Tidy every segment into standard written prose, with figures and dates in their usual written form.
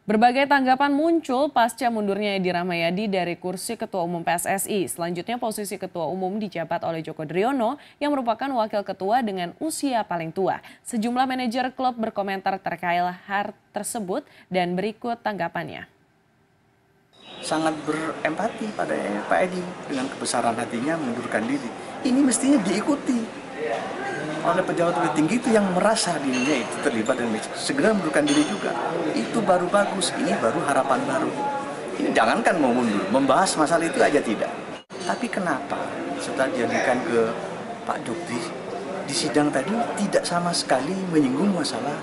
Berbagai tanggapan muncul pasca mundurnya Edi Rahmayadi dari kursi Ketua Umum PSSI. Selanjutnya posisi Ketua Umum dijabat oleh Joko Driono yang merupakan wakil ketua dengan usia paling tua. Sejumlah manajer klub berkomentar terkait hal tersebut dan berikut tanggapannya. Sangat berempati pada Pak Edi dengan kebesaran hatinya mundurkan diri. Ini mestinya diikuti oleh pejabat tinggi itu yang merasa dirinya itu terlibat dan segera mundurkan diri juga. Itu baru bagus, ini baru harapan baru. Ini jangankan mau mundur, membahas masalah itu aja tidak. Tapi kenapa setelah dialihkan ke Pak Jokti, di sidang tadi tidak sama sekali menyinggung masalah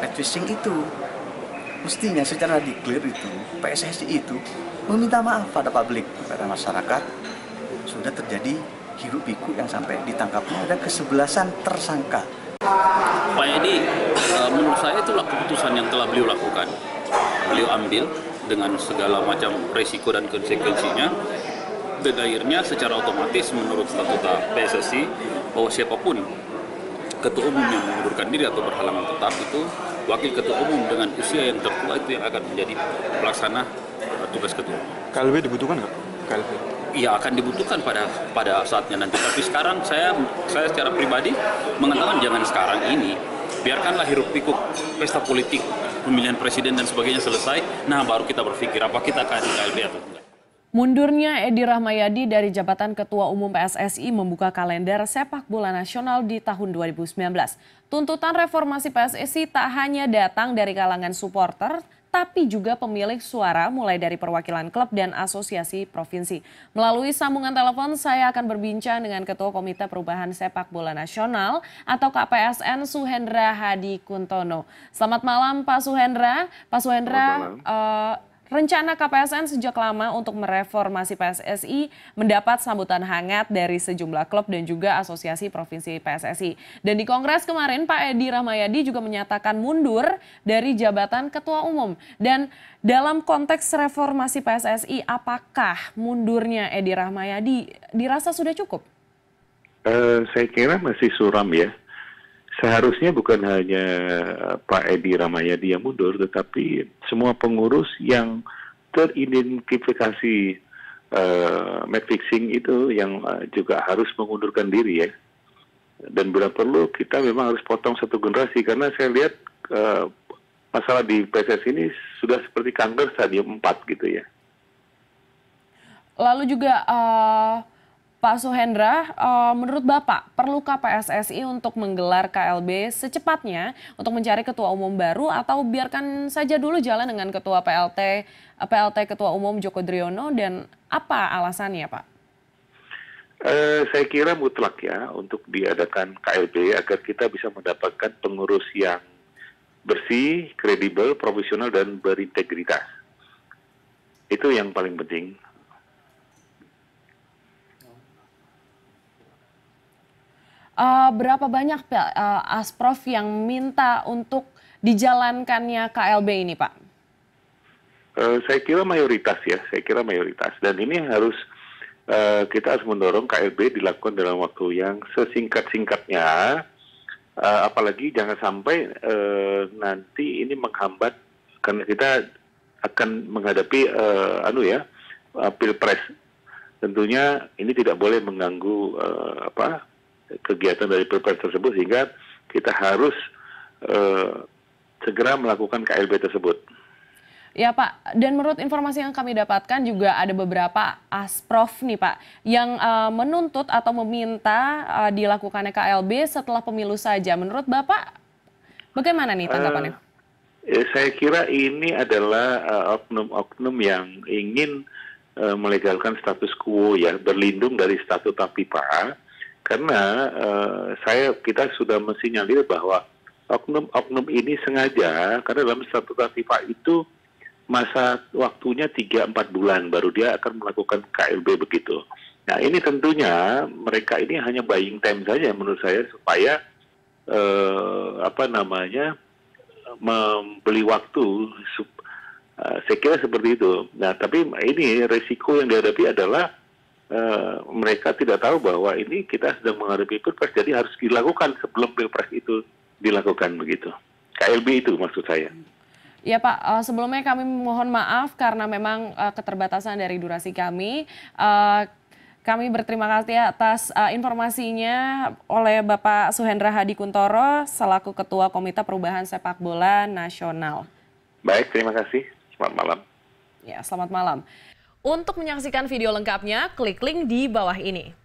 match fixing itu. Mestinya secara declare itu, PSSI itu meminta maaf pada publik, pada masyarakat. Sudah terjadi hiruk pikuk yang sampai ditangkapnya ada kesebelasan tersangka. Pak Edi, menurut saya itulah keputusan yang telah beliau lakukan. Beliau ambil dengan segala macam resiko dan konsekuensinya. Dan akhirnya secara otomatis menurut statuta PSSI bahwa siapapun ketua umum yang mengundurkan diri atau berhalangan tetap itu wakil ketua umum dengan usia yang tertua itu yang akan menjadi pelaksana tugas ketua. KLB dibutuhkan nggak? KLB? Iya, akan dibutuhkan pada saatnya nanti. Tapi sekarang saya secara pribadi mengatakan jangan sekarang ini. Biarkanlah hiruk pikuk pesta politik pemilihan presiden dan sebagainya selesai. Nah, baru kita berpikir apa kita akan KLB atau tidak. Mundurnya Edi Rahmayadi dari jabatan Ketua Umum PSSI membuka kalender sepak bola nasional di tahun 2019. Tuntutan reformasi PSSI tak hanya datang dari kalangan supporter, tapi juga pemilik suara mulai dari perwakilan klub dan asosiasi provinsi. Melalui sambungan telepon saya akan berbincang dengan Ketua Komite Perubahan Sepak Bola Nasional atau KPSN Suhendra Hadi Kuntono. Selamat malam Pak Suhendra. Pak Suhendra, rencana KPSN sejak lama untuk mereformasi PSSI mendapat sambutan hangat dari sejumlah klub dan juga asosiasi provinsi PSSI. Dan di Kongres kemarin Pak Edi Rahmayadi juga menyatakan mundur dari jabatan Ketua Umum. Dan dalam konteks reformasi PSSI, apakah mundurnya Edi Rahmayadi dirasa sudah cukup? Saya kira masih suram ya. Seharusnya bukan hanya Pak Edi Rahmayadi yang mundur, tetapi semua pengurus yang teridentifikasi match fixing itu yang juga harus mengundurkan diri ya. Dan bila perlu kita memang harus potong satu generasi karena saya lihat masalah di PSSI ini sudah seperti kanker stadium 4 gitu ya. Lalu juga Pak Suhendra, menurut Bapak, perlukah PSSI untuk menggelar KLB secepatnya untuk mencari ketua umum baru atau biarkan saja dulu jalan dengan ketua PLT Ketua Umum Joko Driono dan apa alasannya Pak? Saya kira mutlak ya untuk diadakan KLB agar kita bisa mendapatkan pengurus yang bersih, kredibel, profesional dan berintegritas. Itu yang paling penting. Berapa banyak Asprof yang minta untuk dijalankannya KLB ini, Pak? Saya kira mayoritas ya, Dan ini harus kita harus mendorong KLB dilakukan dalam waktu yang sesingkat-singkatnya, apalagi jangan sampai nanti ini menghambat karena kita akan menghadapi Pilpres. Tentunya ini tidak boleh mengganggu kegiatan dari Pilpres tersebut sehingga kita harus segera melakukan KLB tersebut. Ya Pak, dan menurut informasi yang kami dapatkan juga ada beberapa Asprof nih Pak yang menuntut atau meminta dilakukannya KLB setelah pemilu saja. Menurut Bapak bagaimana nih tanggapannya? Saya kira ini adalah oknum-oknum yang ingin melegalkan status quo ya, berlindung dari statuta FIFA. Karena kita sudah mensinyalir bahwa oknum-oknum ini sengaja, karena dalam statuta FIFA itu masa waktunya 3-4 bulan baru dia akan melakukan KLB begitu. Nah ini tentunya mereka ini hanya buying time saja menurut saya supaya membeli waktu. Saya kira seperti itu. Nah tapi ini resiko yang dihadapi adalah mereka tidak tahu bahwa ini kita sedang menghadapi Pilpres, jadi harus dilakukan sebelum Pilpres itu dilakukan begitu. KLB itu maksud saya. Ya Pak, sebelumnya kami mohon maaf karena memang keterbatasan dari durasi kami. Kami berterima kasih atas informasinya oleh Bapak Suhendra Hadi Kuntoro selaku Ketua Komite Perubahan Sepak Bola Nasional. Baik, terima kasih. Selamat malam. Ya, selamat malam. Untuk menyaksikan video lengkapnya, klik link di bawah ini.